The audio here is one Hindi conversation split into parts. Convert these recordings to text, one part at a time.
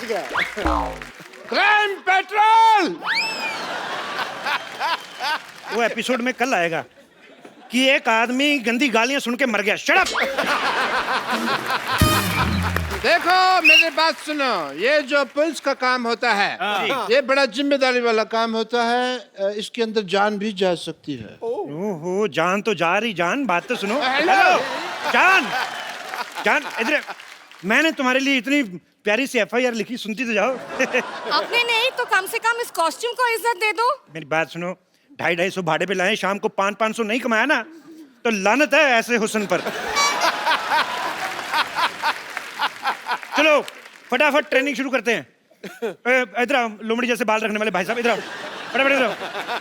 गया। Crime petrol. वो एपिसोड में कल आएगा कि एक आदमी गंदी गालियां सुन के मर गया। Shut up. देखो मेरी बात सुनो, ये जो पुलिस का काम होता है ये बड़ा जिम्मेदारी वाला काम होता है। इसके अंदर जान भी जा सकती है। ओहो, जान तो जा रही। जान, बात तो सुनो। हेलो। जान, जान इधर। मैंने तुम्हारे लिए इतनी प्यारी सी FIR लिखी, सुनती तो जाओ। आपने नहीं तो कम से कम इस कॉस्ट्यूम को इज्जत दे दो। मेरी बात सुनो, 250-250 भाड़े पे लाए, शाम को 500-500 नहीं कमाया ना तो लानत है ऐसे हुस्न पर। चलो फटाफट ट्रेनिंग शुरू करते हैं। इधर आओ, लोमड़ी जैसे बाल रखने वाले भाई साहब, इधर आओ, फटाफट इधर आओ।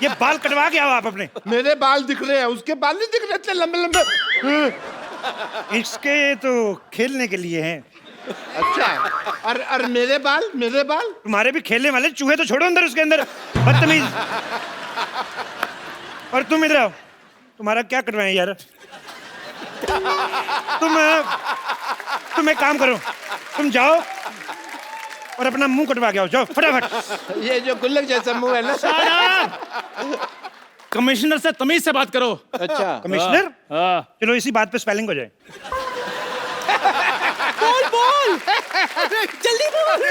ये बाल कटवा के आओ आप अपने। मेरे बाल दिख रहे हैं, उसके बाल नहीं दिख रहे इतने लंबे लंबे। इसके तो खेलने के लिए हैं। अच्छा, और मेरे बाल, मेरे बाल तुम्हारे भी खेलने वाले। चूहे तो छोड़ो अंदर, उसके अंदर बदतमीज। और तुम इधर आओ, तुम्हारा क्या करवाएं यार। तुम एक काम करो, तुम जाओ और अपना मुंह कटवा के आओ। जाओ फटाफट। ये जो गुल्लक जैसा मुंह है ना। कमिश्नर से तमीज से बात करो। अच्छा कमिश्नर, हाँ। चलो इसी बात पे स्पेलिंग हो जाए। बोल जल्दी बोल।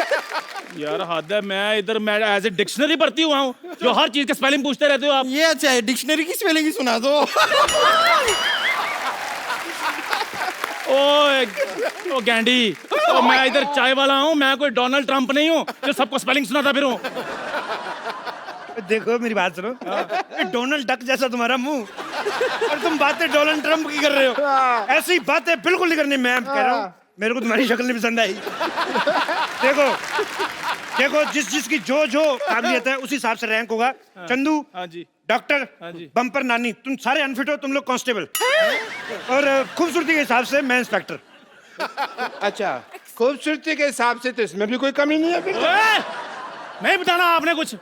यार हद है, मैं एज ए डिक्शनरी भर्ती हुआ हूँ जो हर चीज का स्पेलिंग पूछते रहते हो आप। ये अच्छा है, डिक्शनरी की स्पेलिंग ही सुना दो। ओ गैंडी, तो मैं इधर चाय वाला हूँ, मैं कोई डोनाल्ड ट्रंप नहीं हूँ जो सबको स्पेलिंग सुनाता फिरूं। देखो मेरी बात सुनो, ये डोनाल्ड डक जैसा तुम्हारा मुंह और तुम बातें डोनाल्ड ट्रंप की कर रहे हो। ऐसी बातें बिल्कुल नहीं करनी। मैं कह रहा हूँ, मेरे को तुम्हारी शक्ल नहीं पसंद आई। देखो देखो, जिसकी जो काबिलियत है उसी हिसाब से रैंक होगा। चंदू हाँ जी, डॉक्टर, हाँ जी। बम्पर नानी, तुम सारे अनफिट हो, तुम लोग कांस्टेबल। और खूबसूरती के हिसाब से मैं इंस्पेक्टर। अच्छा, खूबसूरती के हिसाब से तो इसमें भी कोई कमी नहीं है फिर। नहीं बताना आपने कुछ।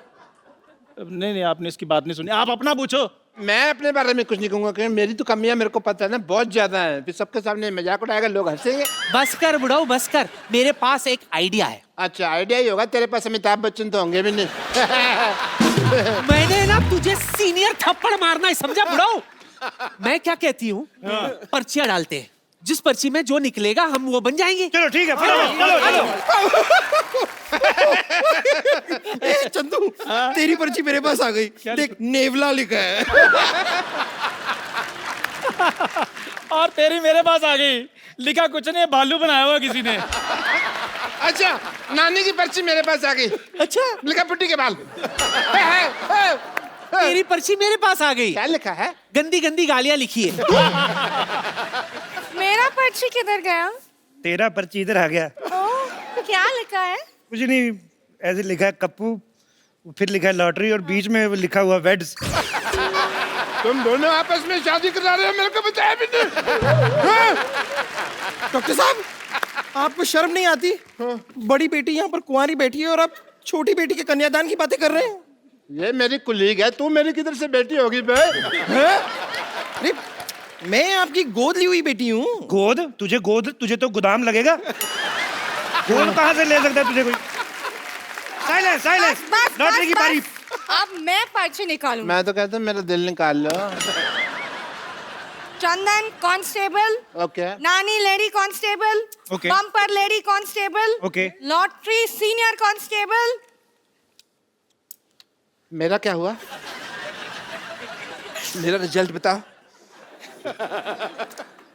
नहीं, आपने इसकी बात नहीं सुनी, आप अपना पूछो। मैं अपने बारे में कुछ नहीं कहूंगा क्योंकि मेरी तो कमियां मेरे को पता है ना, बहुत ज्यादा है। फिर सबके सामने मजाक उड़ाएगा, लोग हंसेंगे। बस कर बुढ़ाऊ, बस कर। मेरे पास एक आइडिया है। अच्छा, आइडिया ही होगा तेरे पास। अमिताभ बच्चन तो होंगे भी नहीं। मैंने ना तुझे सीनियर थप्पड़ मारना है, समझा बुढ़ाऊ? मैं क्या कहती हूँ, पर्चियां डालते हैं, जिस पर्ची में जो निकलेगा हम वो बन जाएंगे। चलो ठीक है, चलो। चंदू, तेरी पर्ची मेरे पास आ गई। देख, नेवला लिखा है। और तेरी मेरे पास आ गई, लिखा कुछ नहीं, भालू बनाया हुआ किसी ने। अच्छा, नानी की पर्ची मेरे पास आ गई। अच्छा, लिखा पुट्टी के बाल। तेरी पर्ची मेरे पास आ गई। क्या लिखा है? गंदी गंदी गालियां लिखी है। मेरा पर्ची किधर गया? तेरा पर्ची इधर आ गया। ओ, क्या लिखा है? कुछ नहीं, ऐसे लिखा है कप्पू, फिर लिखा है लॉटरी और बीच में वो लिखा हुआ वेड्स। तुम दोनों आपस में शादी करा रहे हो, मेरे को बताया भी नहीं। डॉक्टर साहब, आपको शर्म नहीं आती? बड़ी बेटी यहाँ पर कुंवारी बैठी है और आप छोटी बेटी के कन्यादान की बातें कर रहे हैं। ये मेरी कुलीग है, तू मेरी किधर से बेटी होगी बे? अरे, मैं आपकी गोद ली हुई बेटी हूँ। गोद? तुझे तो गोदाम लगेगा। गोद कहाँ से ले सकता है तुझे कोई? साइलेंस, लॉटरी की बारी। अब मैं पर्ची निकालूं। मैं तो कहता हूँ मेरा दिल निकाल लो। Chandan constable, okay. Nani lady constable, okay. Bumper lady constable, okay. Lottery senior constable. मेरा क्या हुआ? मेरा रिजल्ट बताओ।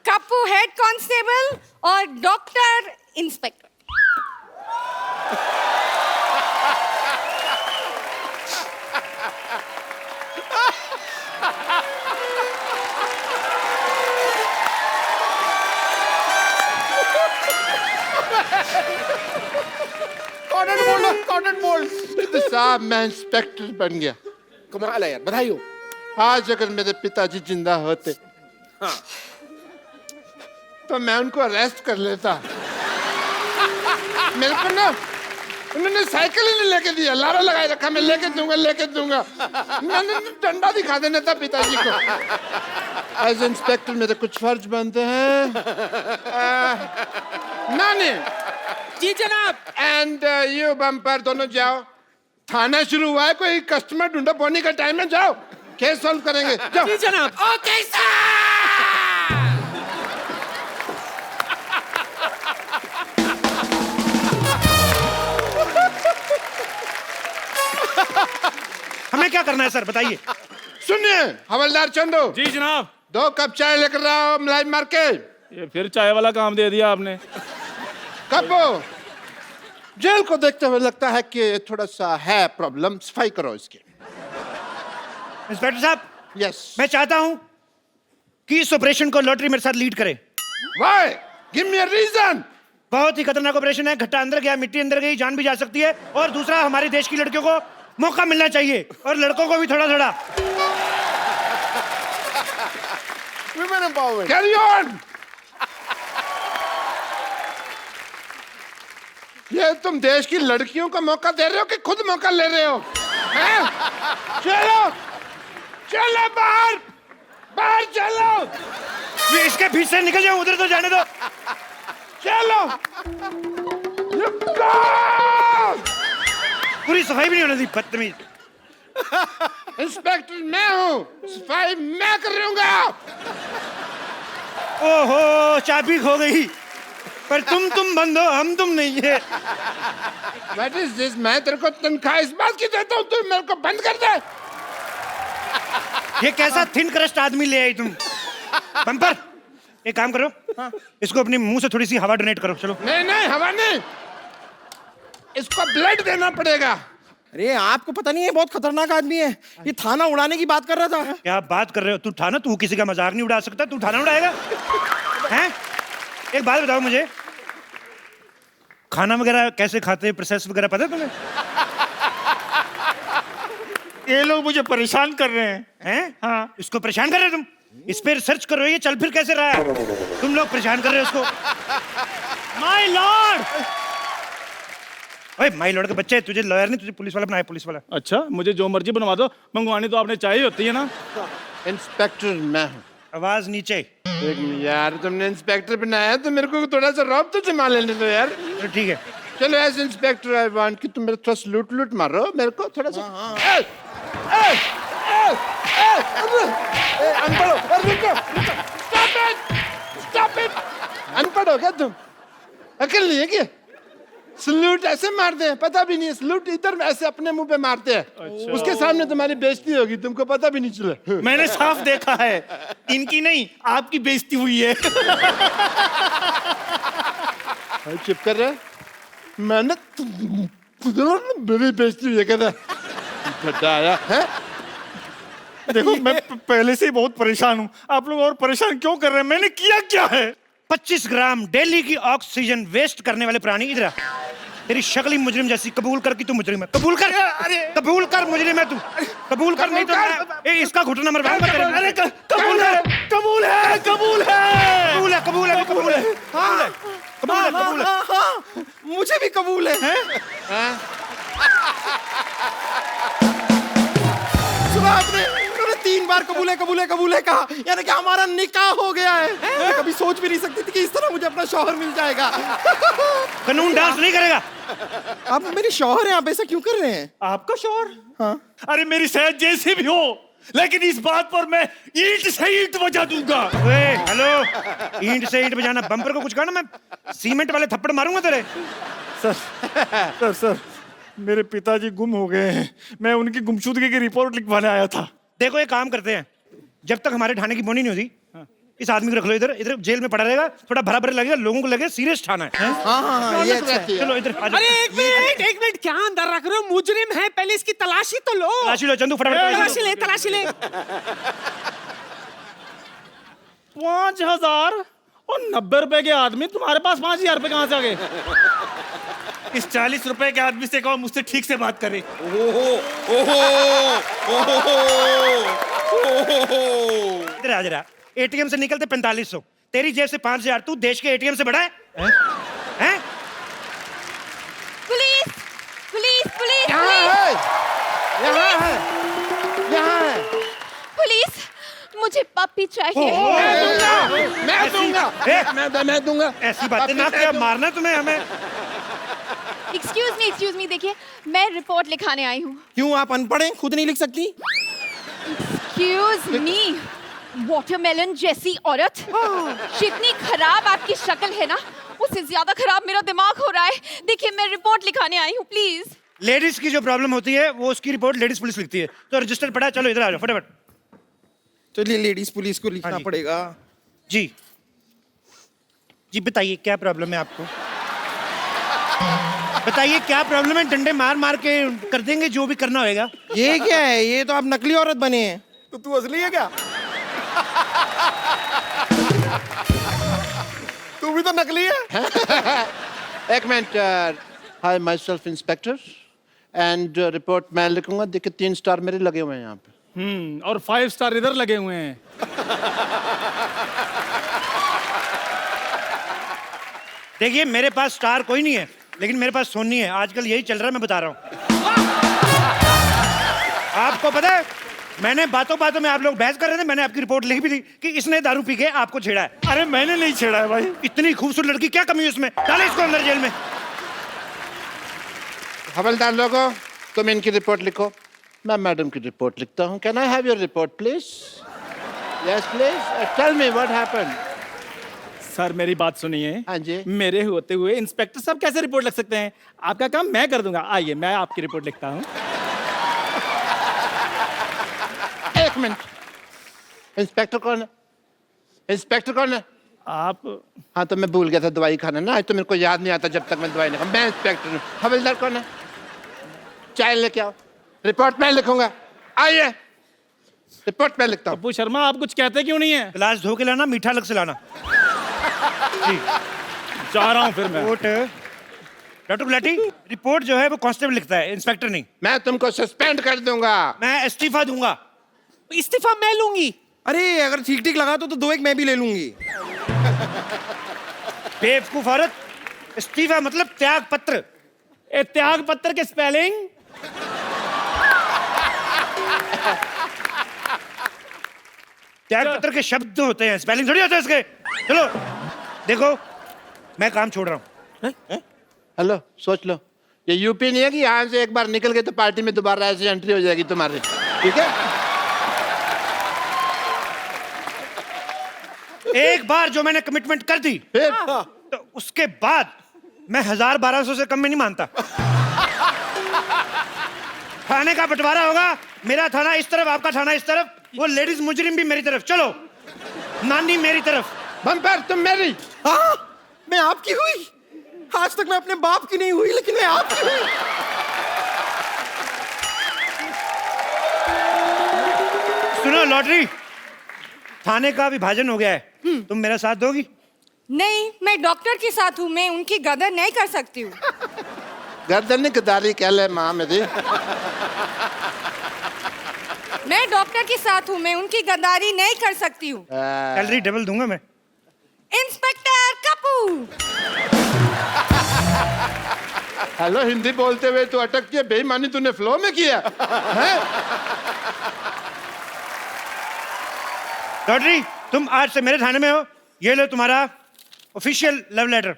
कप्पू हेड कांस्टेबल और डॉक्टर इंस्पेक्टर। Corner bold. साहब, मैं इंस्पेक्टर बन गया। कमाल है यार, बधाई हो। आज अगर मेरे पिताजी जिंदा होते तो मैं उनको अरेस्ट कर लेता। मेरे को ना उन्होंने साइकिल ही नहीं लेके दिया, लारा लगाए रखा, मैं लेके दूंगा। मैंने डंडा दिखा देना था पिताजी को। एज इंस्पेक्टर मेरे कुछ फर्ज बनते हैं। नानी, जी जनाब। एंड यू बम्पर दोनों जाओ, थाना शुरू हुआ है, कोई कस्टमर ढूंढो, बोनी का टाइम है, जाओ केस सॉल्व करेंगे, जाओ। जी जनाब। Okay sir. हमें क्या करना है सर, बताइए। सुनिए हवलदार चंदू, जी जनाब। 2 कप चाय लेकर आओ, मलाई मार के। ये फिर चाय वाला काम दे दिया आपने। कब जेल को देखते हुए लगता है कि थोड़ा सा है प्रॉब्लम, सफाई करो इसकी। इंस्पेक्टर साहब, यस। मैं चाहता हूं कि इस ऑपरेशन को लॉटरी मेरे साथ लीड करे। Why? Give me a reason. बहुत ही खतरनाक ऑपरेशन है, घट्टा अंदर गया, मिट्टी अंदर गई, जान भी जा सकती है। और दूसरा, हमारे देश की लड़कियों को मौका मिलना चाहिए, और लड़कों को भी थोड़ा थोड़ा। Women empowerment. Carry on. ये तुम देश की लड़कियों को मौका दे रहे हो कि खुद मौका ले रहे हो? हैं? चलो चलो बाहर, बाहर चलो। ये इसके बीच से निकल जाओ, उधर तो जाने दो। चलो। पूरी सफाई भी नहीं होने दी, बदतमीज। इंस्पेक्टर मैं हूँ, सफाई मैं करूंगा। ओहो, चाबी खो गई। पर तुम बंद हो, हम तुम नहीं है। What is this? मैं तेरे को तनख्वाह इस बात की देता हूँ, तू मेरे को बंद कर दे। ये कैसा थिन क्रस्ट आदमी ले आई तुम? बम्पर, एक काम करो, इसको अपने मुंह से थोड़ी सी हवा डोनेट करो, चलो। नहीं नहीं, हवा नहीं, इसको ब्लड देना पड़ेगा। अरे आपको पता नहीं है, बहुत खतरनाक आदमी है। ये थाना उड़ाने की बात कर रहा था। क्या बात कर रहे हो? तू थाना, तू किसी का मजाक नहीं उड़ा सकता, तू थाना उड़ाएगा? हैं? एक बात बताओ मुझे, खाना वगैरह कैसे खाते हैं, प्रोसेस वगैरह पता है तुम्हें? ये लोग मुझे परेशान कर रहे हैं। हाँ, इसको परेशान कर रहे हो तुम? इस पे रिसर्च करो, ये चल फिर कैसे रहा है? तुम लोग परेशान कर रहे हो इसको। My Lord. ओए, माई लॉर्ड के बच्चे, तुझे लॉयर नहीं, तुझे पुलिस वाला बनाया, पुलिस वाला। अच्छा, मुझे जो मर्जी बनवा दो, मंगवानी तो आपने चाहिए होती है ना। इंस्पेक्टर मैं हूँ। आवाज नीचे। यार तुमने इंस्पेक्टर बनाया तो मेरे को थोड़ा सा रौब तो जमा लेने दो यार। तो ठीक है, चलो एज इंस्पेक्टर आई वांट कि तुम मेरे थोड़ा सलूट लूट मारो मेरे को थोड़ा सा। अनपढ़ हो, रुको, स्टॉप इट। अनपढ़ हो क्या तुम? अकल नहीं है क्या? सलूट ऐसे मारते हैं, पता भी नहीं है। सलूट इधर ऐसे अपने मुंह पे मारते हैं। अच्छा। उसके सामने तुम्हारी बेइज्जती होगी, तुमको पता भी नहीं चला। मैंने साफ देखा है, इनकी नहीं आपकी बेइज्जती हुई है। चुप कर रहे, मैंने मेरी बेइज्जती हुई है कहता आया है। देखो मैं पहले से ही बहुत परेशान हूँ, आप लोग और परेशान क्यों कर रहे हैं? मैंने किया क्या है? 25 ग्राम डेली की ऑक्सीजन वेस्ट करने वाले प्राणी, इधर आ। तेरी शक्ल ही मुजरिम जैसी, कबूल कर कि तू मुजरिम है। कबूल कर, कबूल कर मुजरिम है तू, कबूल कर, नहीं तो इसका घुटना मरवाऊंगा तेरे। अरे कबूल है, कबूल है, कबूल है, कबूल है, कबूल है, कबूल है, कबूल है, कबूल है, कबूल है। मुझे भी कबूल है। सुना आपने? उन्होंने 3 बार कबूल है कहा, यानी कि हमारा निकाह हो गया है। मैं कभी सोच भी नहीं सकती थी कि इस तरह मुझे अपना शौहर मिल जाएगा। कानून डांस नहीं करेगा। आप मेरे शौहर हैं, आप ऐसा क्यों कर रहे हैं? आपका शौहर? हाँ। अरे मेरी सेहत जैसी भी हो, लेकिन इस बात पर मैं ईंट से ईंट बजा दूंगा। हेलो, ईंट से ईंट बजाना, बम्पर को कुछ कहना, मैं सीमेंट वाले थप्पड़ मारूंगा तेरे। सर मेरे पिताजी गुम हो गए हैं, मैं उनकी गुमशुदगी की रिपोर्ट लिखवाने आया था। देखो एक काम करते हैं, जब तक हमारे थाने की बोनी नहीं होती, इस आदमी को रख लो इधर, इधर जेल में पड़ा रहेगा, थोड़ा भरा भरा लगेगा, लोगों को लगे सीरियस थाना है। हाँ, ये अच्छा है। चलो इधर आ जाओ। अरे एक मिनट क्या अंदर रख रहे हो? मुजरिम है, पहले इसकी तलाशी तो लो। तलाशी लो चंदू, फटाफट तलाशी ले। 5000 और 90 रुपए के आदमी, तुम्हारे पास 5000 रुपए कहाँ से आ गए? इस 40 रुपए के आदमी से कहो मुझसे ठीक से बात करे। इधर आ जरा। एटीएम से निकलते 4500, तेरी जेब से 5000, तू देश के एटीएम से बड़ा है? हैं? पुलिस पुलिस पुलिस यहाँ पुलिस है, यहाँ है, यहाँ है। पुलिस, मुझे पप्पी चाहिए। मैं दूंगा, मैं दूंगा। ऐसी बातें ना किया, मारना तुम्हें हमें। एक्सक्यूज मी, देखिए मैं रिपोर्ट लिखाने आई हूँ। क्यों, आप अनपढ़ हैं, खुद नहीं लिख सकती? एक्सक्यूज मी, वाटरमेलन जैसी औरत, जितनी खराब आपकी शक्ल है ना, उससे ज्यादा खराब मेरा दिमाग हो रहा है। देखिए मैं रिपोर्ट लिखाने आई हूँ, प्लीज। लेडीज की जो प्रॉब्लम होती है वो उसकी रिपोर्ट लेडीज पुलिस लिखती है। तो रजिस्टर पड़ा, चलो इधर आ जाओ फटाफट। चलिए लेडीज पुलिस को लिखना हाँ जी। पड़ेगा। जी जी बताइए क्या प्रॉब्लम है आपको? बताइए क्या प्रॉब्लम है? डंडे मार मार के कर देंगे जो भी करना होगा। ये क्या है? ये तो आप नकली औरत बने हैं। तो तू असली है क्या? तू भी तो नकली है। एक minute. Hi, my self inspector, and report मैं लिखूंगा। देखिए 3 स्टार मेरे लगे हुए हैं यहाँ पे। और 5 स्टार इधर लगे हुए हैं। देखिए मेरे पास स्टार कोई नहीं है, लेकिन मेरे पास सोनी है। आजकल यही चल रहा है, मैं बता रहा हूँ। आपको पता है, मैंने बातों बातों में आप लोग बहस कर रहे थे, मैंने आपकी रिपोर्ट लिख भी दी कि इसने दारू पी के आपको छेड़ा है। अरे मैंने नहीं छेड़ा है भाई। इतनी खूबसूरत लड़की, क्या कमी है उसमें? डाले इसको अंदर जेल में। हवलदार लोगों, तुम इनकी रिपोर्ट लिखो, मैं मैडम की रिपोर्ट लिखता हूँ। Can I have your report please? Yes please, tell me what happened. Sir मेरी बात सुनिए। हाँ जी। मेरे होते हुए इंस्पेक्टर साहब कैसे रिपोर्ट लिख सकते हैं? आपका काम मैं कर दूंगा। आइए मैं आपकी रिपोर्ट लिखता हूँ। एक मिनट, इंस्पेक्टर कौन है? इंस्पेक्टर कौन है? आप हाँ तो मैं भूल गया था दवाई खाना ना, आज तो मेरे को याद नहीं आता जब तक मैं दवाई नहीं खाऊं। मैं इंस्पेक्टर हूँ। हवलदार कौन है? चाय लेके आओ, रिपोर्ट मैं लिखूंगा। आइए, रिपोर्ट मैं लिखता हूँ। अप्पू शर्मा, आप कुछ कहते क्यों नहीं है? गिलास धो के लाना, मीठा अलग से लाना। जी जा रहा हूँ फिर मैं। रिपोर्ट डॉक्टर गुलाटी, रिपोर्ट जो है वो कांस्टेबल लिखता है, इंस्पेक्टर नहीं। मैं तुमको सस्पेंड कर दूंगा। मैं इस्तीफा दूंगा। इस्तीफा मैं लूंगी। अरे अगर ठीक ठीक लगा तो 2 एक मैं भी ले लूंगी। बेवकूफ औरत, इस्तीफा मतलब त्याग पत्र। ए, त्याग पत्र के स्पेलिंग? त्याग पत्र के शब्द होते हैं, स्पेलिंग थोड़ी होते हैं इसके। चलो देखो, मैं काम छोड़ रहा हूँ। हेलो, सोच लो, ये यूपी नहीं है कि यहाँ से एक बार निकल गए तो पार्टी में दोबारा ऐसे एंट्री हो जाएगी तुम्हारी। ठीक है? एक बार जो मैंने कमिटमेंट कर दी, फिर तो उसके बाद मैं 1000-1200 से कम में नहीं मानता। थाने का बंटवारा होगा, मेरा थाना इस तरफ, आपका थाना इस तरफ, वो लेडीज मुजरिम भी मेरी तरफ। चलो, नानी मेरी तरफ। बम्पर तुम मेरी। हाँ, मैं आपकी हुई। आज तक मैं अपने बाप की नहीं हुई, लेकिन मैं आपकी हुई। सुनो लॉटरी, थाने का विभाजन हो गया है, तुम मेरा साथ दोगी? नहीं, मैं डॉक्टर के साथ हूँ, मैं उनकी गदर नहीं कर सकती हूँ। गर्दन गदारी कह ले माँ मेरी। मैं डॉक्टर के साथ हूँ, मैं उनकी गद्दारी नहीं कर सकती हूँ। सैलरी डबल दूंगा मैं। इंस्पेक्टर कपूर। हेलो, हिंदी बोलते हुए तो अटक के बेईमानी तूने फ्लो में किया है? लॉटरी, तुम आज से मेरे थाने में हो। ये लो तुम्हारा official love letter.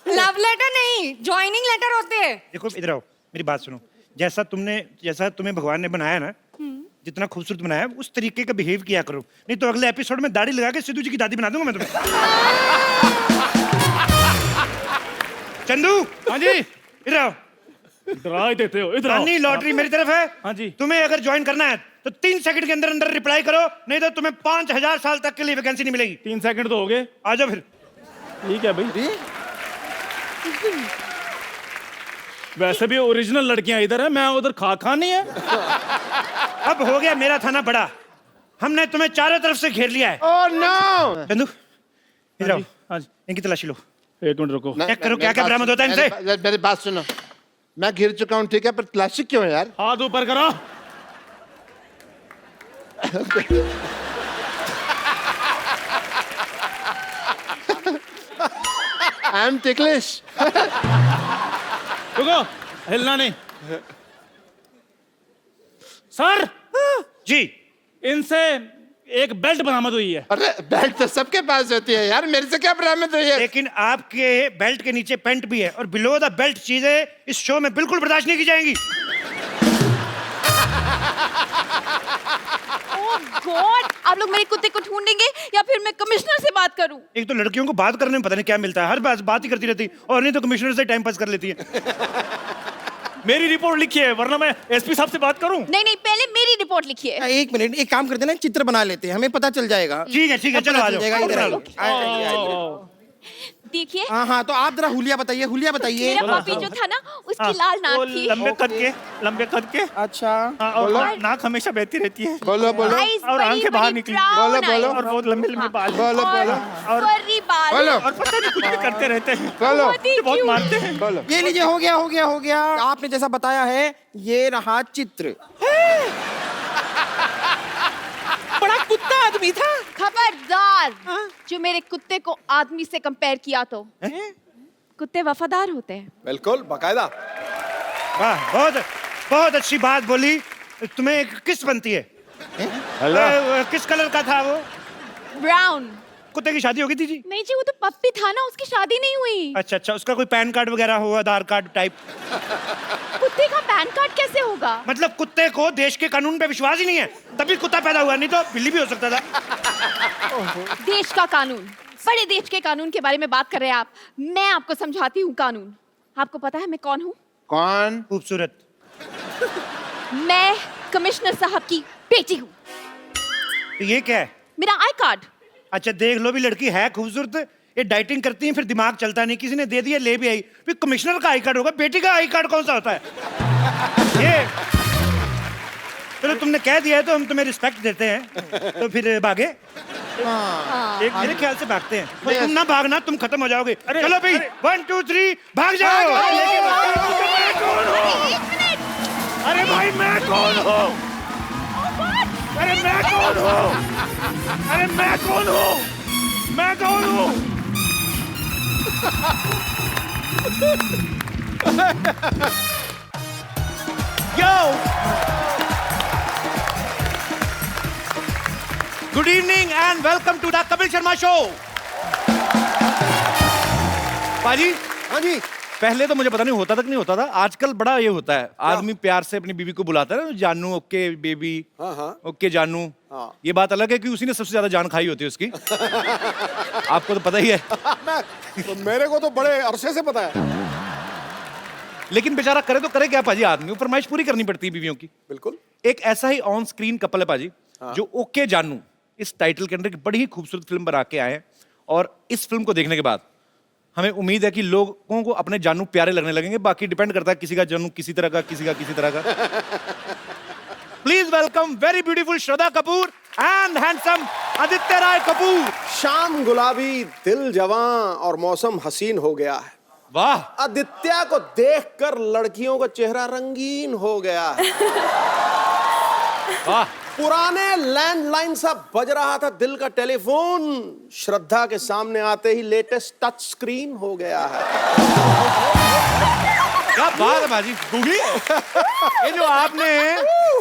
Love letter नहीं, ज्वाइनिंग लेटर होते हैं। देखो इधर आओ, मेरी बात सुनो। जैसा तुम्हें भगवान ने बनाया ना, जितना खूबसूरत बनाया, उस तरीके का बिहेव किया करो, नहीं तो अगले एपिसोड में दाढ़ी लगा के सिद्धू जी की दादी बना दूंगा मैं तुम्हें। चंदू, हाँ जी। इधर आओ। डरा ही देते हो। इधर आओ। नानी लॉटरी मेरी तरफ है। हाँ जी। तुम्हें अगर ज्वाइन करना है तो 3 सेकंड के अंदर अंदर रिप्लाई करो, नहीं तो तुम्हें 5000 साल तक के लिए वैकेंसी नहीं मिलेगी। 3 सेकंड तो हो गए। आ जाओ फिर। ठीक है भाई। वैसे भी ओरिजिनल लड़कियां इधर है, मैं उधर खा नहीं है। अब हो गया मेरा थाना बड़ा, हमने तुम्हें चारों तरफ से घेर लिया है। Oh no. चंदू इधर आओ, हाँ जी। इनकी तलाशी लो। 1 मिनट रुको। चेक करो क्या क्या बरामद होता है इनसे। मेरी बात सुनो, मैं घिर चुका हूँ, ठीक है, पर तलाशी क्यों है यार? हाथ ऊपर करो। I am ticklish. रुको, हिलना नहीं। सर जी, इनसे एक बेल्ट बरामद हुई है। अरे बेल्ट तो सबके पास होती है यार, मेरे से क्या बरामद हुई है? लेकिन आपके बेल्ट के नीचे पैंट भी है और बिलो द बेल्ट चीजें इस शो में बिल्कुल बर्दाश्त नहीं की जाएंगी। ओह गॉड, आप लोग मेरे कुत्ते को ढूंढेंगे या फिर मैं कमिश्नर से बात करूं? एक तो लड़कियों को बात करने में पता नहीं क्या मिलता है, हर बात ही करती रहती और नहीं तो कमिश्नर से टाइम पास कर लेती है। मेरी रिपोर्ट लिखी है, वरना मैं एसपी साहब से बात करूं। नहीं नहीं, पहले मेरी रिपोर्ट लिखिए। एक मिनट, एक काम करते हैं ना, चित्र बना लेते हैं, हमें पता चल जाएगा। ठीक है चलो आ जाओ। इधर आइए। देखिए, हाँ हाँ, तो आप जरा हुलिया बताइए, हुलिया बताइए। मेरा पपी जो था ना, उसकी लाल वो नाक थी। लंबे कद के अच्छा, हाँ, और नाक हमेशा बहती रहती है बोलो बोलो Eyes और बड़ी आंखें बाहर बड़ी निकली। brown बोलो, eyes। और बहुत लंबे लंबे बाल बोलो बोलो और furry बाल। बोलो और पता नहीं कुछ भी करते रहते हैं, बोलो बहुत ही बहुत cute। मारते हैं। बोलो। ये लीजिए, हो गया हो गया हो गया। आपने जैसा बताया है, ये रहा चित्र। बड़ा कुत्ता आदमी था। खबरदार, जो मेरे कुत्ते को आदमी से कंपेयर किया तो कुत्ते वफादार होते हैं। बिल्कुल बाकायदा। वाह, बहुत अच्छी बात बोली। तुम्हें किस बनती है? किस कलर का था वो? ब्राउन। कुत्ते की शादी हो गई थी जी? नहीं जी, वो तो पप्पी था ना, उसकी शादी नहीं हुई। अच्छा, उसका कोई पैन कार्ड वगैरह हो, आधार कार्ड टाइप? कुत्ते का पैन कार्ड कैसे होगा? मतलब कुत्ते को देश के कानून पे विश्वास ही नहीं है, तभी कुत्ता पैदा हुआ, नहीं तो बिल्ली भी हो सकता था। देश का कानून, बड़े देश के कानून के बारे में बात कर रहे हैं आप। मैं आपको समझाती हूँ कानून। आपको पता है मैं कौन हूँ? कौन? खूबसूरत। मैं कमिश्नर साहब की बेटी हूँ। ये क्या है? मेरा आई कार्ड। अच्छा, देख लो भी, लड़की है खूबसूरत, ये डाइटिंग करती है, फिर दिमाग चलता नहीं, किसी ने दे दिया, ले भी आई। फिर कमिश्नर का आई कार्ड होगा, बेटी का आई कार्ड कौन सा होता है? ये चलो, तुमने कह दिया है तो हम तुम्हें रिस्पेक्ट देते हैं, तो फिर भागे। एक मेरे ख्याल से भागते हैं। पर तुम ना भागना, तुम खत्म हो जाओगे। चलो भाई, 1 2 3 भाग जाओ। अरे भाई मैं कौन हूँ? अरे मैं कौन हूँ? अरे मैं कौन हूँ? मैं कौन हूँ? Yo! Good evening and welcome to the Kapil Sharma Show. पाजी, हाँ जी। पहले तो मुझे पता नहीं होता तक नहीं होता था, आजकल बड़ा ये होता है, आदमी प्यार से अपनी बीवी को बुलाता है ना, जानू, ओके बेबी, ओके जानू। ये बात अलग है कि उसी ने सबसे ज्यादा जान खाई होती है उसकी। आपको तो पता ही है। तो मेरे को तो बड़े अरसे से पता है। लेकिन बेचारा करे तो करे क्या पाजी, आदमी को फरमाइश पूरी करनी पड़ती है बीवियों की। बिल्कुल। एक ऐसा ही ऑन स्क्रीन कपल है पाजी, जो ओके जानू इस टाइटल के अंदर एक बड़ी ही खूबसूरत फिल्म बना के आए हैं, और इस फिल्म को देखने के बाद हमें उम्मीद है कि लोगों को अपने जानू प्यारे लगने लगेंगे। बाकी डिपेंड करता है, किसी का जानू किसी तरह का, किसी का किसी तरह का। Please welcome very beautiful Shraddha Kapoor and handsome Aditya Roy Kapoor. शाम गुलाबी, दिल जवां और मौसम हसीन हो गया है। वाह, आदित्य को देखकर लड़कियों का चेहरा रंगीन हो गया है। वाह, पुराने लैंडलाइन सा बज रहा था दिल का टेलीफोन, श्रद्धा के सामने आते ही लेटेस्ट टच स्क्रीन हो गया है। क्या बात है बाजी, गूगली। ये जो आपने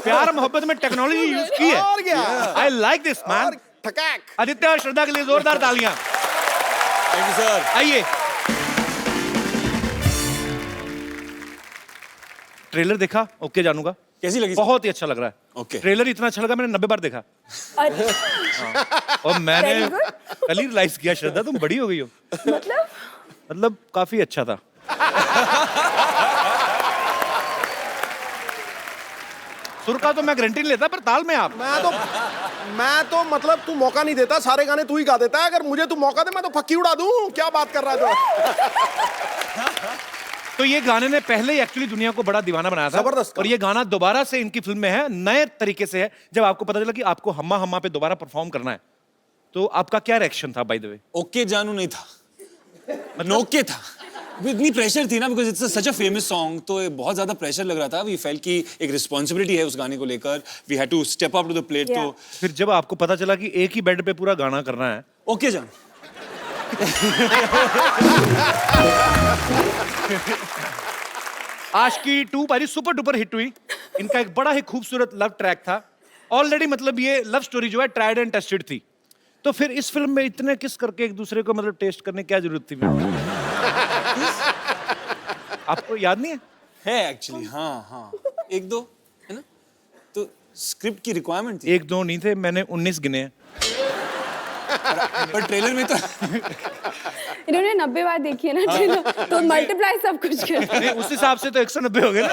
प्यार मोहब्बत में टेक्नोलॉजी यूज की है, और क्या? I like this man. ठकैक। आदित्य और श्रद्धा के लिए जोरदार तालियां। Thank you sir. आइए। ट्रेलर देखा ओके जानू का? कैसी लगी? बहुत ही अच्छा लग रहा है। ओके। ट्रेलर इतना अच्छा लगा, मैंने 90 बार देखा। और मैंने कल ही रियलाइज किया, श्रद्धा तुम बड़ी हो गई हो। मतलब काफी अच्छा था। सुर का तो मैं गारंटी नहीं लेता, पर ताल में आप। मैं तो मतलब तू मौका नहीं देता, सारे गाने तू ही गा देता है। अगर मुझे तू मौका दे, मैं तो फक्की उड़ा दूं। क्या बात कर रहा है तो ये गाने ने पहले ही एक्चुअली दुनिया को बड़ा दीवाना बनाया था। जबरदस्त। और ये गाना दोबारा से इनकी फिल्म में है, नए तरीके से है। जब आपको पता चला कि आपको हम्मा हम्मा पे दोबारा परफॉर्म करना है, तो आपका क्या रिएक्शन था बाय द वे? ओके जानू नहीं था, मतलब ओके था। इतनी प्रेशर थी ना, because it's such a famous song, तो बहुत ज्यादा प्रेशर लग रहा था। वी फेल्ट कि एक रिस्पॉन्सिबिलिटी है उस गाने को लेकर, we had to step up to the plate. तो फिर जब आपको पता चला कि एक ही बेड पे पूरा गाना करना है, ओके जान। आशिकी 2 पारी सुपर डुपर हिट हुई। इनका एक बड़ा ही खूबसूरत लव ट्रैक था, ऑलरेडी मतलब ये लव स्टोरी जो है ट्राइड एंड टेस्टेड थी, तो फिर इस फिल्म में इतने किस करके एक दूसरे को मतलब टेस्ट करने की क्या जरूरत थी? आपको याद नहीं है एक्चुअली, हाँ एक दो है ना, तो स्क्रिप्ट की रिक्वायरमेंट थी। एक दो नहीं थे, मैंने 19 गिने हैं। पर ट्रेलर में तो इन्होंने 90 बार देखी है ना ट्रेलर, तो मल्टीप्लाई सब कुछ कर। नहीं, उस हिसाब से तो 190 हो गए ना।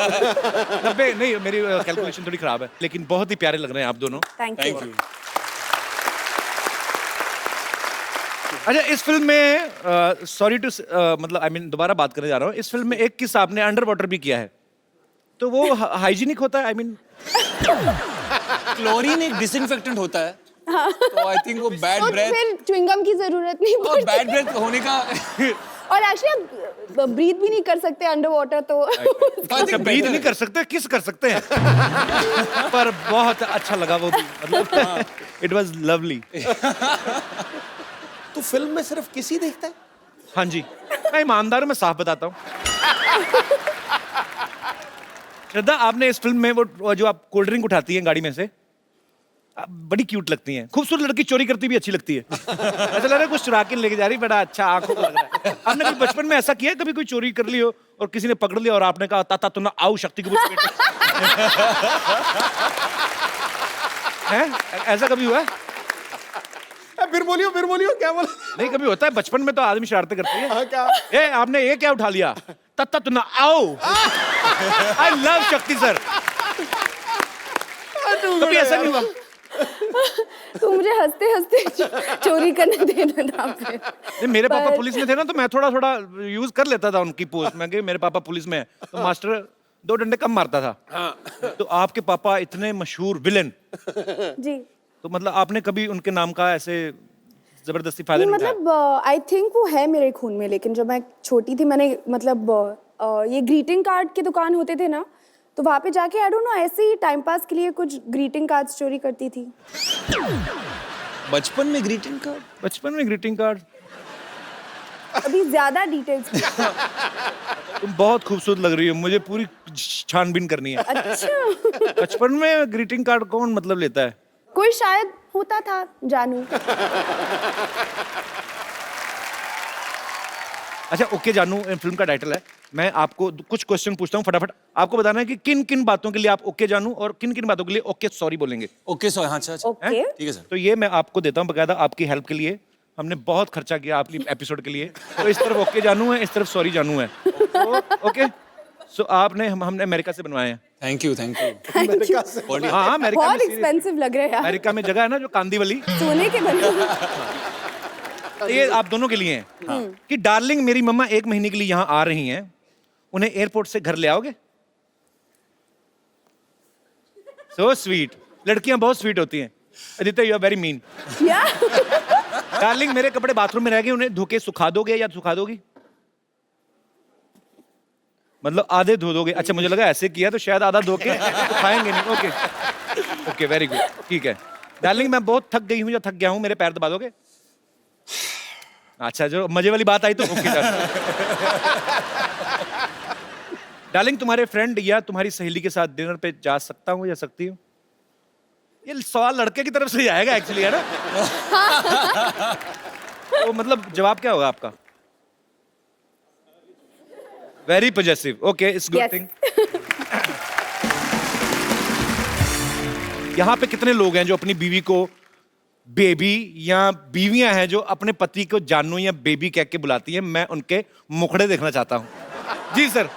90 नहीं, मेरी कैलकुलेशन थोड़ी खराब है, लेकिन बहुत ही प्यारे लग रहे हैं आप दोनों। Thank thank you. यू। अच्छा, इस फिल्म में सॉरी टू मतलब आई मीन दोबारा बात करने जा रहा हूँ, इस फिल्म में एक किस्सा आपने अंडर वाटर भी किया है, तो वो हाइजीनिक होता है? आई मीन क्लोरीन एक डिसइंफेक्टेंट होता है, तो आई थिंक वो बैड और ब्रेथ, फिर च्युइंगम की जरूरत नहीं और पड़ती। बैड ब्रेथ होने का और एक्चुअली आप ब्रीथ भी नहीं कर सकते अंडर वाटर, तो अच्छा, ब्रीथ नहीं कर सकते, किस कर सकते हैं। पर बहुत अच्छा लगा वो भी, मतलब इट वाज लवली। तू फिल्म में सिर्फ किसी देखता है? हाँ जी, मैं ईमानदार हूं, मैं साफ बताता हूँ। श्रद्धा, आपने इस फिल्म में वो जो आप कोल्ड ड्रिंक उठाती हैं गाड़ी में से, आप बड़ी क्यूट लगती हैं। खूबसूरत लड़की चोरी करती भी अच्छी लगती है। ऐसा लग रहा है कुछ चुरा के लेके जा रही, बड़ा अच्छा आंखों को लग रहा है। आपने कभी बचपन में ऐसा किया है, कभी कोई चोरी कर ली हो और किसी ने पकड़ लिया और आपने कहा ताता तू ना आओ शक्ति कपूर के बेटे? हैं? ऐसा कभी हुआ है? फिर बोलियो क्या बोला? नहीं, कभी होता है बचपन में तो आदमी शरारतें करती है। हाँ, क्या? ए, आपने ये क्या उठा लिया? तत्ता तू ना आओ। आई लव शक्ति सर। कभी ऐसा नहीं हुआ? तो मुझे हंसते हंसते चोरी करने देना था फिर। नहीं, मेरे पापा पुलिस में थे ना, तो मैं थोड़ा थोड़ा यूज कर लेता था उनकी पोस्ट में कि मेरे पापा पुलिस में है, तो मास्टर 2 डंडे कम मारता था। तो आपके पापा इतने मशहूर विलेन, जी, तो मतलब आपने कभी उनके नाम का ऐसे जबरदस्ती फायदा नहीं उठाया? मतलब आई थिंक वो है मेरे खून में, लेकिन जब मैं छोटी थी मैंने मतलब ये ग्रीटिंग कार्ड की दुकान होते थे ना, तो वहाँ पे जाके आई डोंट नो ऐसे ही टाइम पास के लिए कुछ ग्रीटिंग कार्ड्स चोरी करती थी। बचपन में ग्रीटिंग कार्ड? बचपन में ग्रीटिंग कार्ड? अभी ज्यादा डिटेल्स। तुम बहुत खूबसूरत लग रही हो, मुझे पूरी छानबीन करनी है। अच्छा। बचपन में ग्रीटिंग कार्ड कौन मतलब लेता है? कोई शायद होता था, जानू। अच्छा, ओके जानू फिल्म का टाइटल है। मैं आपको कुछ क्वेश्चन पूछता हूँ, फटाफट आपको बताना है कि किन किन बातों के लिए आप ओके जानू और किन किन बातों के लिए ओके सॉरी बोलेंगे। ओके सॉरी, हाँ अच्छा ओके। ठीक है सर। तो ये मैं आपको देता हूँ बकायदा आपकी हेल्प के लिए। हमने बहुत खर्चा किया आपकी एपिसोड के लिए, तो इस तरफ ओके जानू है, इस तरफ सॉरी जानू है। ओके, सो आपने हमने अमेरिका से बनवाए हैं। Thank you. हाँ, अमेरिका बहुत में एक्सपेंसिव लग रहे हैं यार। अमेरिका में जगह है ना जो कांदी वाली, सोने के बने। ये आप दोनों के लिए हैं कि डार्लिंग मेरी मम्मा 1 महीने के लिए यहाँ आ रही हैं, उन्हें एयरपोर्ट से घर ले आओगे? सो स्वीट, लड़कियां बहुत स्वीट होती हैं। Aditya, you are very mean. Darling मेरे कपड़े बाथरूम में रह गए, उन्हें धो के सुखा दोगे या सुखा दोगी? मतलब आधे धो दोगे? अच्छा, मुझे लगा ऐसे किया तो शायद आधा धो के सुखाएंगे नहीं। ओके ओके, वेरी गुड, ठीक है। डार्लिंग मैं बहुत थक गई हूँ या थक गया हूँ, मेरे पैर दबा दोगे? अच्छा, जो मजे वाली बात आई तो ओके। डार्लिंग तुम्हारे फ्रेंड या तुम्हारी सहेली के साथ डिनर पे जा सकता हूँ या सकती हूँ? ये सवाल लड़के की तरफ से ही आएगा एक्चुअली, है ना? तो मतलब जवाब क्या होगा आपका? Very positive. Okay, it's good thing. यहाँ पे कितने लोग हैं जो अपनी बीवी को बेबी, या बीवियां हैं जो अपने पति को जानू या बेबी कह के बुलाती हैं? मैं उनके मुखड़े देखना चाहता हूँ। जी सर।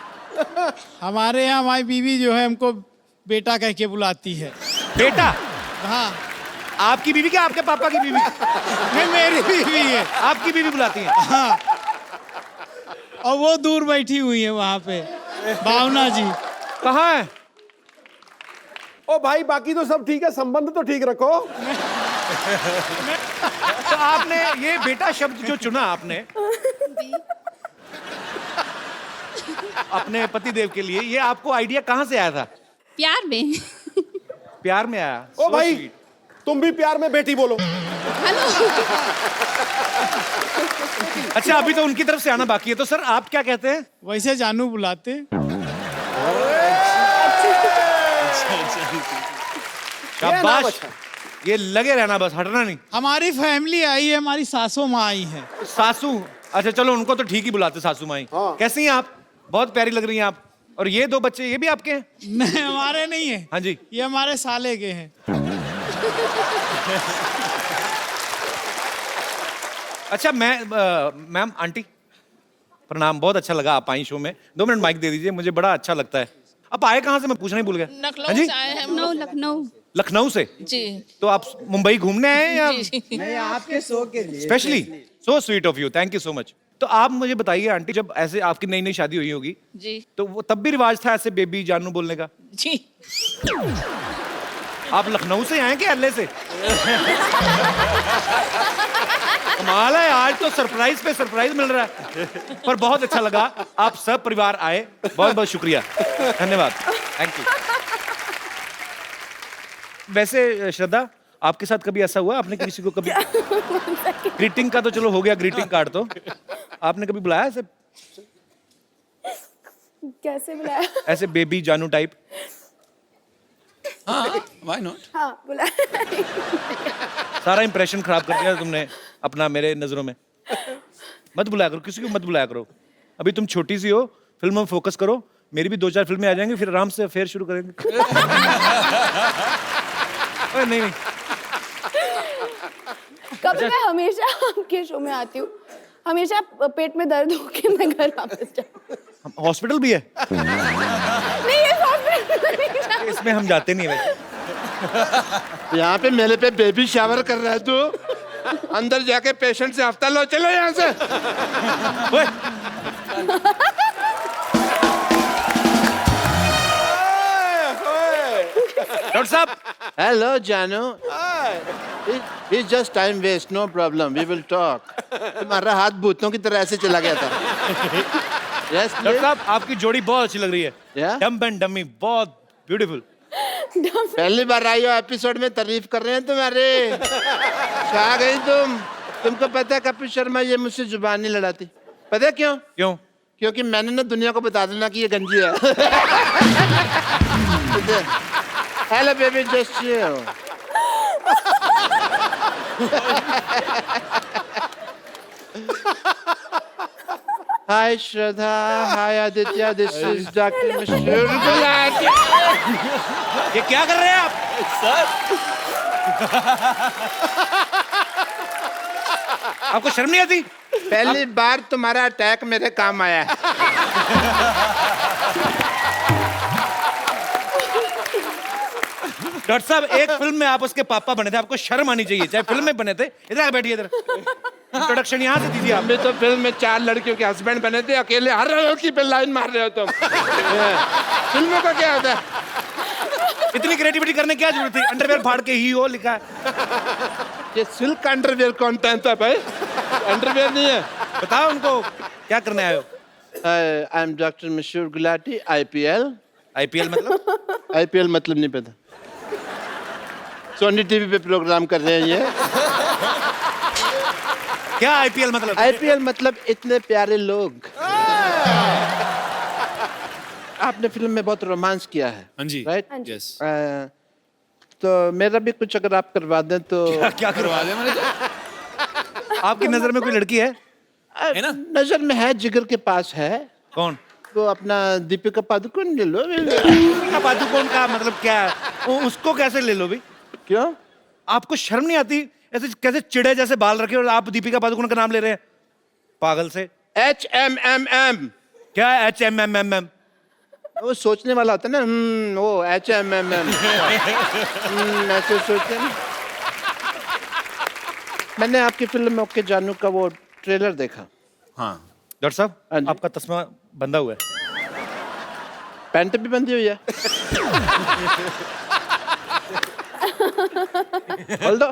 हमारे यहाँ हमारी बीवी जो है हमको बेटा कह के बुलाती है। बेटा? हाँ। आपकी बीवी क्या आपके पापा की बीवी? नहीं, मेरी बीवी है। आपकी बीवी बुलाती है? हाँ। और वो दूर बैठी हुई है वहाँ पे, भावना जी। कहाँ है? ओ भाई, बाकी तो सब ठीक है, संबंध तो ठीक रखो। तो आपने ये बेटा शब्द जो चुना आपने अपने पति देव के लिए, ये आपको आइडिया कहाँ से आया था? प्यार में। प्यार में आया? ओ भाई, तुम भी प्यार में बेटी बोलो। अच्छा, अभी तो उनकी तरफ से आना बाकी है, तो सर आप क्या कहते हैं? वैसे जानू बुलाते। शाबाश, ये लगे रहना बस, हटना नहीं। हमारी फैमिली आई है, हमारी सासू माँ आई है। सासू, अच्छा चलो उनको तो ठीक ही बुलाते सासू माई। कैसी हैं आप? बहुत प्यारी लग रही हैं आप। और ये 2 बच्चे, ये भी आपके हैं? नहीं, हमारे नहीं है। हाँ जी। ये हमारे साले के हैं। अच्छा मैम आंटी प्रणाम, बहुत अच्छा लगा आप आई शो में। 2 मिनट माइक दे दीजिए, मुझे बड़ा अच्छा लगता है। आप आए कहाँ से, मैं पूछना ही भूल गया। लखनऊ से आए हैं हम लोग। लखनऊ। लखनऊ से? जी। तो आप मुंबई घूमने आए हैं या? नहीं, आपके शो के लिए specially, so sweet of you, thank you so much. तो आप मुझे बताइए आंटी, जब ऐसे आपकी नई नई शादी हुई होगी जी। तो वो तब भी रिवाज था ऐसे बेबी जानू बोलने का? जी। आप लखनऊ से आए कि एलए से? कमाल है, आज तो सरप्राइज पे सरप्राइज मिल रहा है। पर बहुत अच्छा लगा, आप सब परिवार आए, बहुत बहुत शुक्रिया, धन्यवाद, थैंक यू। वैसे श्रद्धा, आपके साथ कभी ऐसा हुआ, आपने किसी को कभी ग्रीटिंग का तो चलो हो गया, ग्रीटिंग कार्ड तो आपने कभी बुलाया ऐसे? कैसे बुलाया? ऐसे बेबी जानू टाइप? हाँ, why not? हाँ, बुलाया। सारा इंप्रेशन खराब कर दिया तुमने अपना मेरे नजरों में। मत बुलाया करो, किसी को मत बुलाया करो। अभी तुम छोटी सी हो, फिल्म में फोकस करो। मेरी भी 2-4 फिल्में आ जाएंगी, फिर आराम से अफेयर शुरू करेंगे। अरे नहीं। कभी मैं हमेशा आपके शो में आती हूँ, हमेशा पेट में दर्द हो के मैं घर वापस जाती हूँ। हॉस्पिटल भी है? नहीं, ये हॉस्पिटल नहीं जाती। इसमें हम जाते नहीं वैसे। यहाँ पे मेले पे बेबी शावर कर रहा है तू, अंदर जाके पेशेंट से हफ्ता लो, चलो यहाँ से। ओए, डॉक्टर साहब। हेलो जानू, it's just time waste, no problem, we will talk. तुम्हारा हाथ भूतों की तरह ऐसे चला गया था। यस डॉक्टर साहब, आपकी जोड़ी बहुत अच्छी लग रही है। Yeah? डम्प एंड डमी, बहुत ब्यूटीफुल। पहली बार आई हो एपिसोड में, तारीफ कर रहे हैं तुम्हारे। छा गई तुमको पता है कपिल शर्मा ये मुझसे जुबान नहीं लड़ाती, पता है क्यों? क्यों? क्योंकि मैंने ना दुनिया को बता देना कि ये गंजी है। Hello baby, just chill. Hi Shraddha, hi Aditya, this is doctor मशहूर गुलाटी। ये क्या कर रहे हैं आप? आपको शर्म नहीं आती? पहली बार तुम्हारा अटैक मेरे काम आया है। डॉक्टर साहब, एक फिल्म में आप उसके पापा बने थे, आपको शर्म आनी चाहिए, चाहे फिल्म में बने थे। इधर आ बैठिए, इधर इंट्रोडक्शन यहाँ से दीजिए। आप भी तो फिल्म में 4 लड़कियों के हस्बैंड बने थे, अकेले हर लड़की पे लाइन मार रहे हो तुम। फिल्मों का क्या होता है? इतनी क्रिएटिविटी करने की क्या जरूरत थी? अंडरवेयर फाड़ के ही हो लिखा है। ये सिल्क अंडरवेयर कौन पहनता है भाई? अंडरवेयर नहीं है। बताओ उनको क्या करने आए हो। आई एम डॉक्टर मशहूर गुलाटी, IPL। IPL मतलब? IPL मतलब नहीं पता। सोनी टीवी पे प्रोग्राम कर रहे हैं ये। क्या IPL मतलब? IPL मतलब इतने प्यारे लोग। आपने फिल्म में बहुत रोमांस किया है। हाँ जी। राइट? यस। तो मेरा भी कुछ अगर आप करवा दें तो। क्या करवा दें? मैंने आपकी नजर में कोई लड़की है ना? नजर में है, जिगर के पास है। कौन? तो अपना दीपिका पादुकोण ले लो। दीपिका पादुकोण का मतलब क्या है? उसको कैसे ले लो भी? क्यों? आपको शर्म नहीं आती? ऐसे कैसे चिड़े जैसे बाल रखे और आप दीपिका पादुकोण का नाम ले रहे हैं? पागल से। HMMM। क्या है HMMM? वो सोचने वाला होता है ना, वो HMMM। ऐसे सोचते हैं। मैंने आपकी फिल्म ओके जानू का वो ट्रेलर देखा। हाँ। डॉक्टर साहब, आपका तस्मा बंधा हुआ है। पैंट भी बंधी हुई है। खोल दो।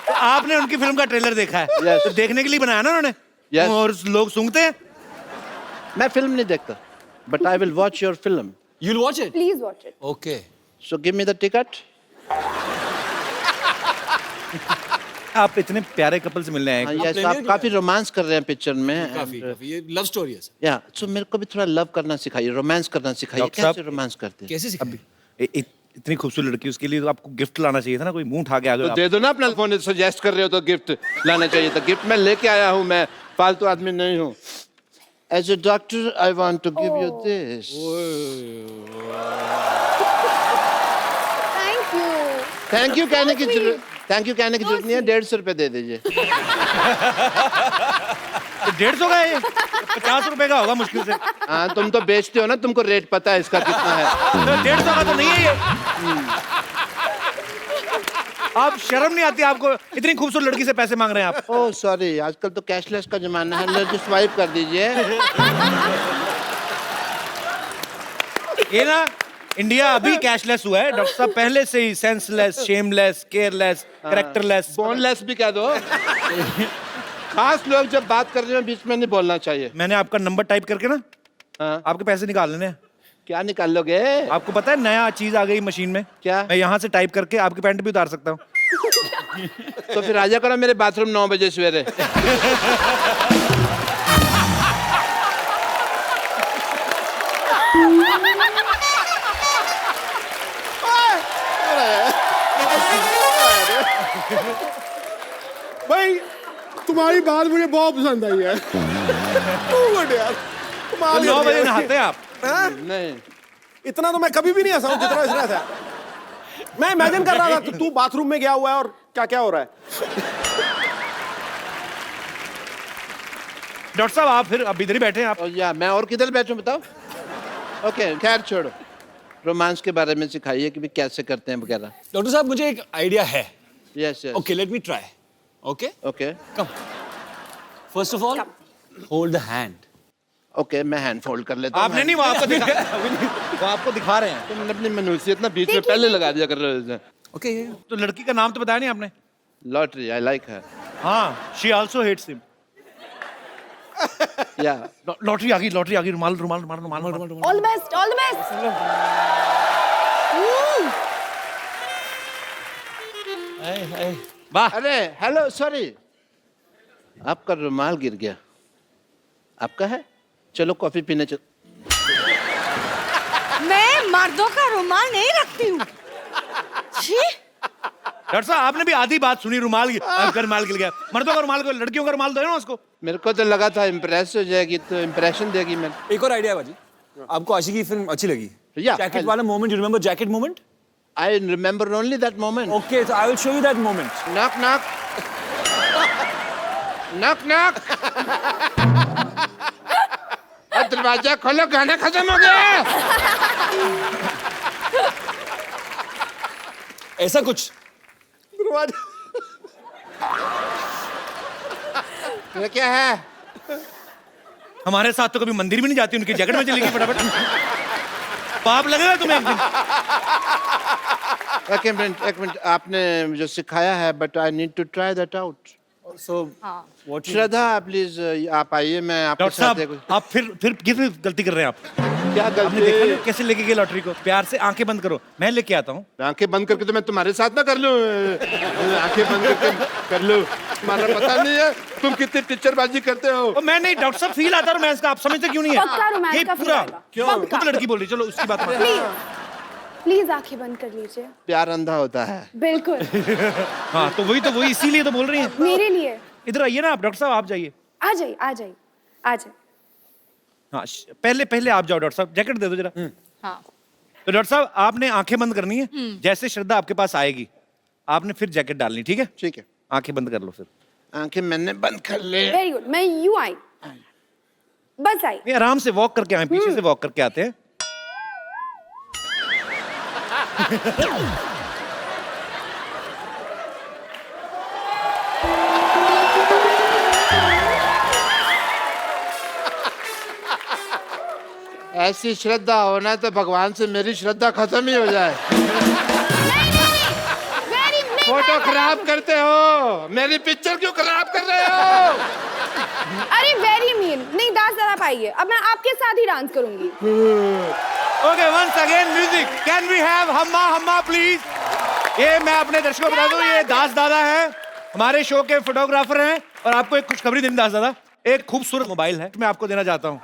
तो आपने उनकी फिल्म का ट्रेलर देखा है? Yes. तो देखने के लिए बनाया ना उन्होंने? Yes. और लोग सूंघते हैं? मैं फिल्म नहीं देखता, but I will watch your film. You'll watch it? Please watch it. Okay. So give me the ticket. आप इतने प्यारे कपल से मिलने आए यस आप काफी रोमांस कर रहे हैं पिक्चर में काफी ये लव स्टोरी है सर। या सो मेरे को भी थोड़ा लव करना सिखाइए, रोमांस करना सिखाइए। डॉक्टर साहब, कैसे रोमांस करते हैं? कैसे सिखाएं? इतनी खूबसूरत लड़की, उसके लिए तो आपको गिफ्ट लाना चाहिए था ना, कोई मुंह उठा के आ तो गया। दे दो ना अपना फोन, सजेस्ट कर रहे हो तो गिफ्ट लाना चाहिए था। गिफ्ट मैं लेके आया हूँ, मैं फालतू आदमी नहीं हूँ। As a doctor I want to give you this. Thank you. Thank you कहने की जरूरत नहीं है, 150 रुपए दे दीजिए। 150 का है, 50 रुपए का होगा मुश्किल से। हाँ तुम तो बेचते हो ना, तुमको रेट पता है इसका कितना है। 150 का तो नहीं है ये। आप शर्म नहीं आती आपको? इतनी खूबसूरत लड़की से पैसे मांग रहे हैं आप। ओह सॉरी, आजकल तो कैशलेस का जमाना है, लो just स्वाइप कर दीजिए। ये ना इंडिया अभी कैशलेस हुआ है डॉक्टर साहब, पहले से ही senseless, shameless, careless, characterless, boneless भी कह दो। खास लोग जब बात कर रहे हो बीच में नहीं बोलना चाहिए। मैंने आपका नंबर टाइप करके ना आपके पैसे निकाल लेने हैं। क्या निकाल लोगे? आपको पता है नया चीज आ गई मशीन में, क्या? मैं यहाँ से टाइप करके आपकी पैंट भी उतार सकता हूँ। तो फिर आजा करो मेरे बाथरूम 9 बजे सवेरे। भाई तुम्हारी बात मुझे बहुत पसंद आई है। गुड यार, कमाल 9 बजे नहाते हैं आप? नहीं, इतना तो मैं कभी भी नहीं हंसा हूं जितना इसने हंसा। मैं इमेजिन कर रहा था कि तू बाथरूम में गया हुआ है और क्या क्या हो रहा है। डॉक्टर साहब आप फिर अब इधर ही बैठे हैं आप। या मैं और किधर बैठूं बताओ? ओके खैर छोड़ो, रोमांस के बारे में सिखाइए कि भी कैसे करते हैं वगैरह। डॉक्टर साहब मुझे एक आइडिया है। Yes yes okay let me try. Okay okay come. First of all hold the hand. Okay मैं हैंड फोल्ड कर लेता हूं। आपने नहीं, वो आपको वो आपको दिखा रहे हैं। तुमने अपनी मनुष्यत ना बीच में पहले लगा दिया कर रहे हो। ओके तो लड़की का नाम तो बताया नहीं आपने? लॉटरी, आई लाइक हर। हाँ, शी आल्सो हेट्स हिम। या लॉटरी आ गई, लॉटरी आ गई। रुमाल रुमाल रुमाल रुमाल रुमाल। All the best, all the best. वाह। अरे हेलो सॉरी, आपका रुमाल गिर गया। आपका है? चलो कॉफी पीने चल। मैं मर्दों का रुमाल नहीं रखती हूँ। छी। डॉक्टर साहब आपने भी आधी बात सुनी, रुमाल आपका रुमाल गिर गया। मर्दों का रुमाल को, लड़कियों का रुमाल दो ना उसको। मेरे को तो लगा था इम्प्रेस हो जाएगी तो इम्प्रेशन देगी। मैं एक और आइडिया है बाजी, आपको आशिकी फिल्म अच्छी लगी? Yeah, जैकेट वाला moment, you remember jacket moment? I remember only that moment. Okay so I will show you that moment. Knock knock knock knock. दरवाजा खोलो, गाना खत्म हो गया। ऐसा कुछ। ये क्या है? हमारे साथ तो कभी मंदिर भी नहीं जाती, उनकी जैकेट में चली गई फटाफट। पाप लगेगा तुम्हें एक दिन। एक मिनट आपने जो सिखाया है, but I need to try that out. So what Shraddha please आप आइए, मैं आपके डॉक्टर साथ साहब आप फिर किस गलती कर रहे हैं आप? क्या आपने देखा गलती? नहीं कैसे लेके गए लॉटरी को? प्यार से आंखें बंद करो, मैं लेके आता हूँ। आंखें बंद करके तो मैं तुम्हारे साथ ना कर लूं। आंखें बंद करके कर लूं, तुम्हारा पता नहीं है तुम कितनी टीचरबाजी करते हो। और मैं नहीं डॉक्टर साहब, फील आता रोमांस का, आप समझते क्यों नहीं है? पक्का रोमांस ये का feel पूरा आएगा। क्यों खुद लड़की बोल रही, चलो उसकी बात मान। प्लीज आंखें बंद कर लीजिए। प्यार अंधा होता है। बिल्कुल। हाँ तो वही इसीलिए तो बोल रही हैं। मेरे लिए। इधर आइए ना आप डॉक्टर साहब, आप जाइए। आ जाइए, आ जाइए, आ जाइए। हाँ पहले आप जाओ डॉक्टर साहब, जैकेट दे दो जरा। हाँ। तो डॉक्टर साहब आपने आंखें बंद करनी है, जैसे श्रद्धा आपके पास आएगी आपने फिर जैकेट डालनी, ठीक है? ठीक है, आंखें बंद कर लो फिर। आंखें मैंने बंद कर ले। वेरी गुड, मैं यूं आई, बस आई। नहीं आराम से वॉक करके आए, पीछे से वॉक करके आते हैं। ऐसी श्रद्धा होना तो भगवान से मेरी श्रद्धा खत्म ही हो जाए। फोटो खराब करते हो, मेरी पिक्चर क्यों खराब कर रहे हो? अरे वेरी मीन, नहीं डांस जरा पाइए, अब मैं आपके साथ ही डांस करूंगी। Okay once again music, can we have Humma Humma please. ये मैं अपने दर्शकों को बता दूं, ये दास दादा है हमारे शो के फोटोग्राफर हैं और आपको एक खुशखबरी देना दादा, एक खूबसूरत मोबाइल है मैं आपको देना चाहता हूँ।